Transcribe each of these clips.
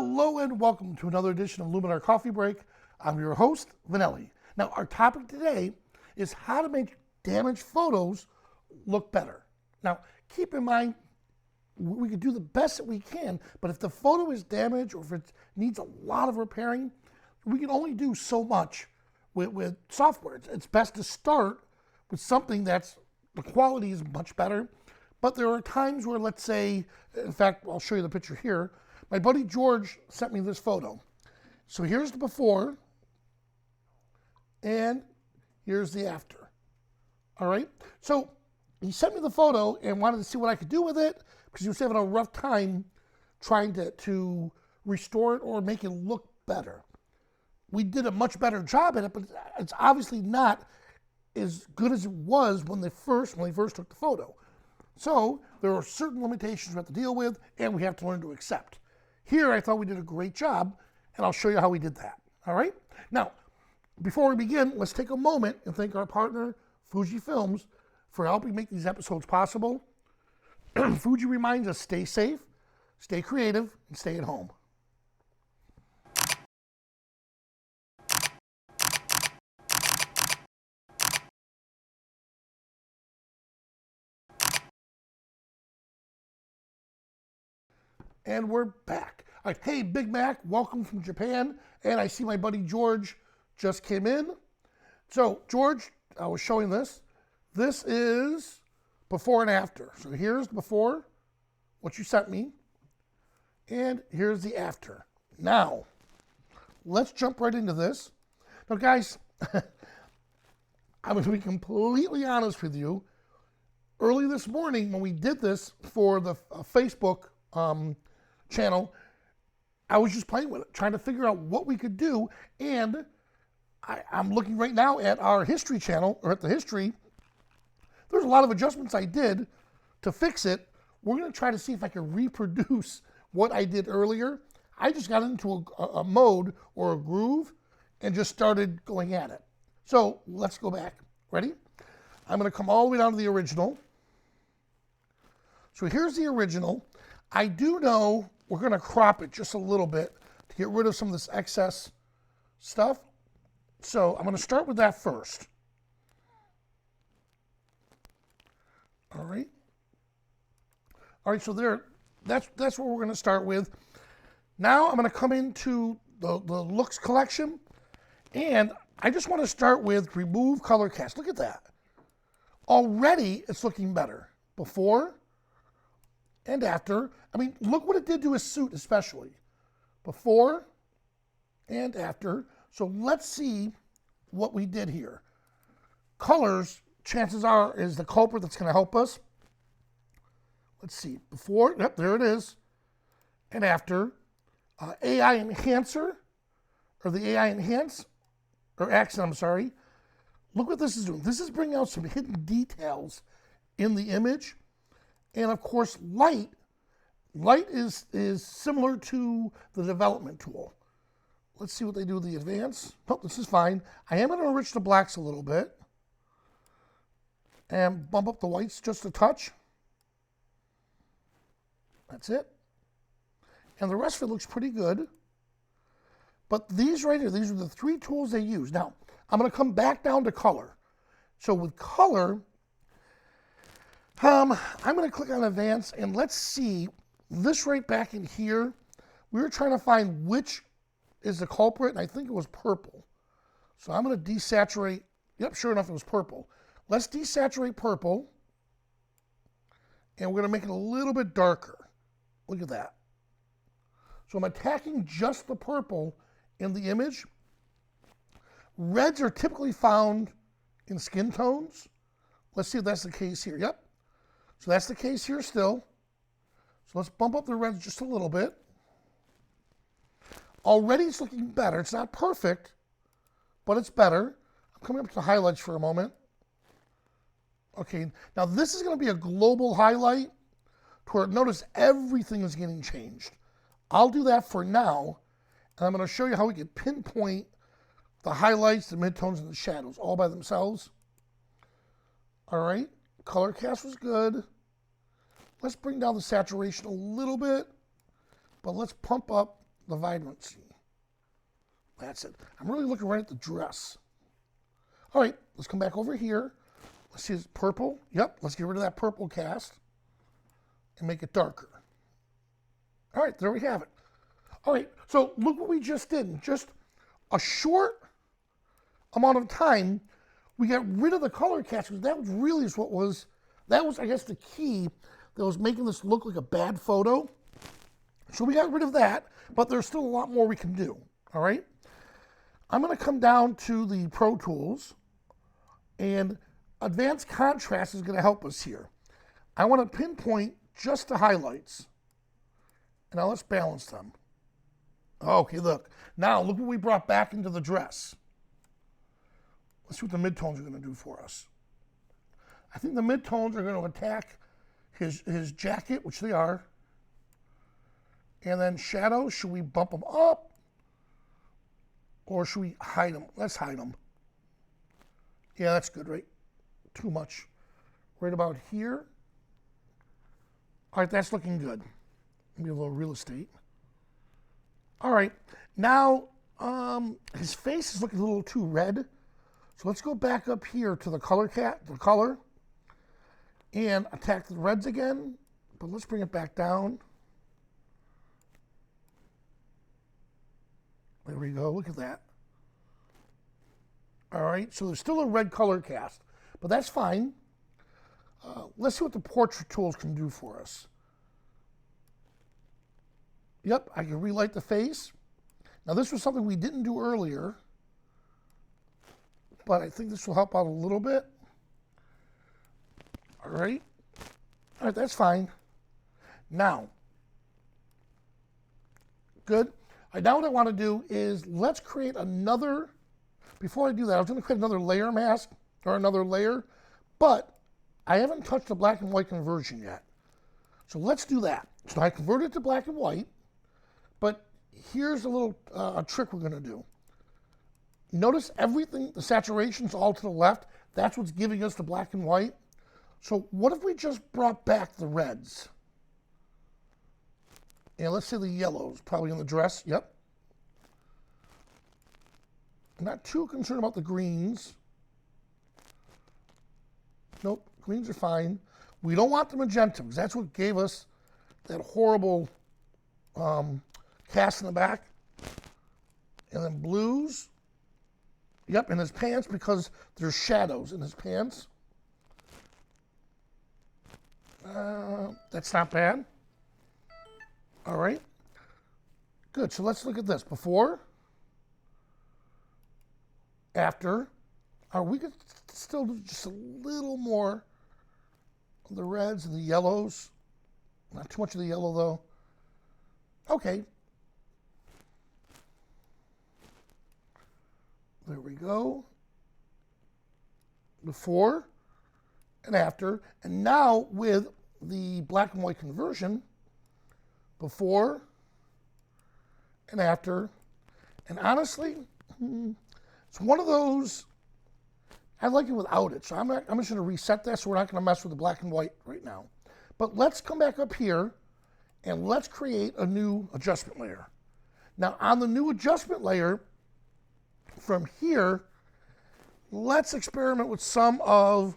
Hello and welcome to another edition of Luminar Coffee Break. I'm your host, Vanelli. Now, our topic today is how to make damaged photos look better. Now, keep in mind, we can do the best that we can, but if the photo is damaged or if it needs a lot of repairing, we can only do so much with software. It's best to start with something that's, the quality is much better, but there are times where, let's say, in fact, I'll show you the picture here. My buddy George sent me this photo. So here's the before, and here's the after. All right? So he sent me the photo and wanted to see what I could do with it because he was having a rough time trying to restore it or make it look better. We did a much better job at it, but it's obviously not as good as it was when they first took the photo. So there are certain limitations we have to deal with, and we have to learn to accept. Here, I thought we did a great job, and I'll show you how we did that. All right? Now, before we begin, let's take a moment and thank our partner, Fujifilm, for helping make these episodes possible. Fuji reminds us, stay safe, stay creative, and stay at home. And we're back. All right, hey, Big Mac, welcome from Japan. And I see my buddy George just came in. So, George, I was showing this. This is before and after. So here's the before, what you sent me. And here's the after. Now, let's jump right into this. Now, guys, I'm going to be completely honest with you. Early this morning, when we did this for the Facebook channel, I was just playing with it, trying to figure out what we could do. And I'm looking right now at our history channel, or at the history. There's a lot of adjustments I did to fix it. We're going to try to see if I can reproduce what I did earlier. I just got into a mode or a groove and just started going at it. So let's go back. Ready? I'm going to come all the way down to the original. So here's the original. I do know we're going to crop it just a little bit to get rid of some of this excess stuff. So I'm going to start with that first. All right. All right, so that's what we're going to start with. Now I'm going to come into the looks collection, and I just want to start with remove color cast. Look at that. Already it's looking better. Before and after. I mean, look what it did to his suit especially. Before and after. So let's see what we did here. Colors, chances are, is the culprit that's going to help us. Let's see. Before, yep, there it is. And after. AI enhancer, or the AI enhance, or accent, I'm sorry. Look what this is doing. This is bringing out some hidden details in the image. And of course, light is similar to the development tool. Let's see what they do with the advance. Oh, this is fine. I am going to enrich the blacks a little bit and bump up the whites just a touch. That's it. And the rest of it looks pretty good. But these right here, these are the three tools they use. Now, I'm going to come back down to color. So with color, I'm going to click on advance, and let's see this right back in here. We were trying to find which is the culprit, and I think it was purple. So I'm going to desaturate. Yep, sure enough, it was purple. Let's desaturate purple, and we're going to make it a little bit darker. Look at that. So I'm attacking just the purple in the image. Reds are typically found in skin tones. Let's see if that's the case here. Yep. So that's the case here still. So let's bump up the reds just a little bit. Already it's looking better. It's not perfect, but it's better. I'm coming up to the highlights for a moment. Okay, now this is going to be a global highlight to where notice everything is getting changed. I'll do that for now, and I'm going to show you how we can pinpoint the highlights, the midtones, and the shadows all by themselves. All right, color cast was good. Let's bring down the saturation a little bit, but let's pump up the vibrancy. That's it. I'm really looking right at the dress. All right, let's come back over here. Let's see, it's purple. Yep, let's get rid of that purple cast and make it darker. All right, there we have it. All right, so look what we just did. In just a short amount of time, we got rid of the color cast, because that was really what was, that was, I guess, the key that was making this look like a bad photo. So we got rid of that, but there's still a lot more we can do, all right? I'm gonna come down to the Pro Tools, and Advanced Contrast is gonna help us here. I wanna pinpoint just the highlights. And now let's balance them. Okay, look. Now look what we brought back into the dress. Let's see what the midtones are gonna do for us. I think the midtones are gonna attack his jacket, which they are. And then shadows, should we bump them up? Or should we hide them? Let's hide them. Yeah, that's good, right? Too much. Right about here. All right, that's looking good. Maybe a little real estate. All right, now his face is looking a little too red. So let's go back up here to the color, and attack the reds again, but let's bring it back down. There we go, look at that. All right, so there's still a red color cast, but that's fine. Let's see what the portrait tools can do for us. Yep, I can relight the face. Now this was something we didn't do earlier, but I think this will help out a little bit. All right, that's fine. Now, good. All right, now what I want to do is let's create another, before I do that, I was going to create another layer mask, or another layer, but I haven't touched the black and white conversion yet. So let's do that. So I converted it to black and white, but here's a little trick we're going to do. Notice everything, the saturation's all to the left. That's what's giving us the black and white. So what if we just brought back the reds? And let's say the yellows, probably in the dress, yep. I'm not too concerned about the greens. Nope, greens are fine. We don't want the magenta, because that's what gave us that horrible cast in the back. And then blues. Yep, in his pants, because there's shadows in his pants. That's not bad. All right. Good, so let's look at this. Before, after. We could still do just a little more of the reds and the yellows. Not too much of the yellow, though. Okay. There we go. Before and after. And now with the black and white conversion, before and after. And honestly, it's one of those, I like it without it. So I'm just going to reset that, so we're not going to mess with the black and white right now. But let's come back up here and let's create a new adjustment layer. Now on the new adjustment layer, from here, let's experiment with some of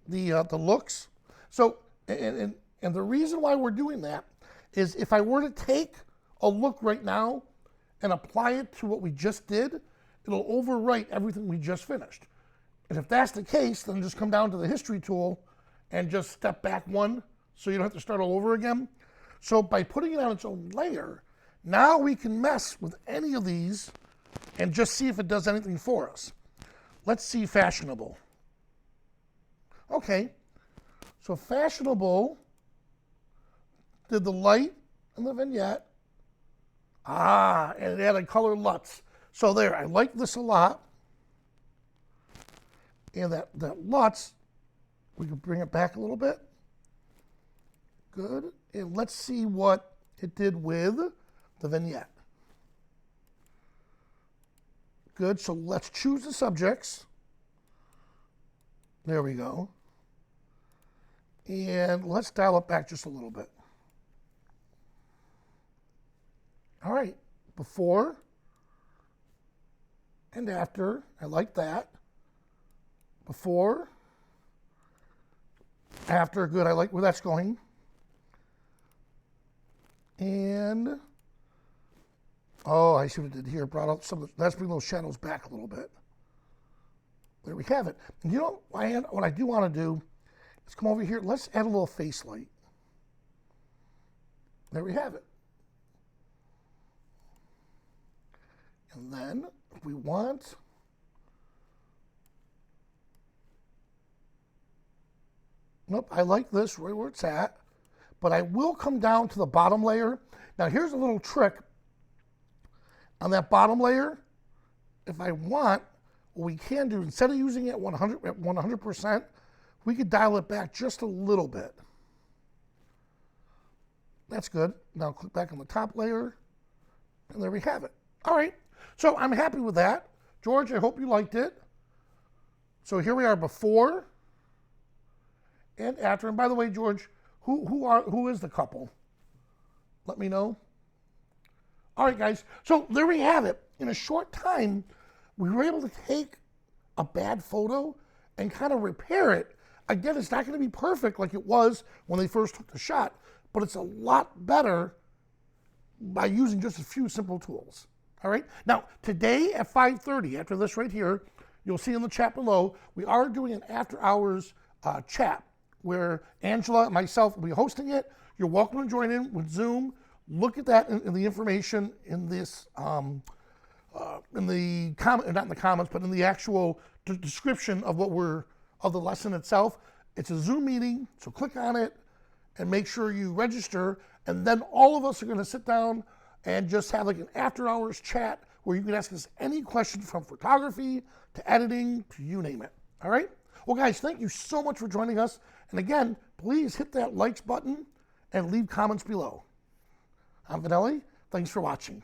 the looks. So, and the reason why we're doing that is if I were to take a look right now and apply it to what we just did, it'll overwrite everything we just finished. And if that's the case, then just come down to the history tool and just step back one so you don't have to start all over again. So by putting it on its own layer, now we can mess with any of these and just see if it does anything for us. Let's see fashionable. Okay, so fashionable did the light and the vignette. And it added color LUTs. So there, I like this a lot. And that LUTs, we can bring it back a little bit. Good. And let's see what it did with the vignette. Good, so let's choose the subjects. There we go. And let's dial it back just a little bit. All right, before and after. I like that. Before, after, good. I like where that's going. And, oh, I see what it did here. Brought out some of the, let's bring those shadows back a little bit. There we have it. And you know what I do want to do is come over here. Let's add a little face light. There we have it. And then if we want, nope, I like this right where it's at, but I will come down to the bottom layer. Now here's a little trick on that bottom layer. If I want, what we can do, instead of using it at 100%, we could dial it back just a little bit. That's good. Now click back on the top layer, and there we have it. All right, so I'm happy with that. George, I hope you liked it. So here we are before and after. And by the way, George, who is the couple? Let me know. All right, guys. So there we have it. In a short time, we were able to take a bad photo and kind of repair it. Again, it's not going to be perfect like it was when they first took the shot, but it's a lot better by using just a few simple tools. All right. Now, today at 5:30, after this right here, you'll see in the chat below, we are doing an after-hours chat where Angela and myself will be hosting it. You're welcome to join in with Zoom. Look at that in the information in this, in the comment, not in the comments, but in the actual description of of the lesson itself. It's a Zoom meeting, so click on it and make sure you register. And then all of us are going to sit down and just have like an after-hours chat where you can ask us any question from photography to editing to you name it. All right? Well, guys, thank you so much for joining us. And again, please hit that likes button and leave comments below. I'm Vanelli. Thanks for watching.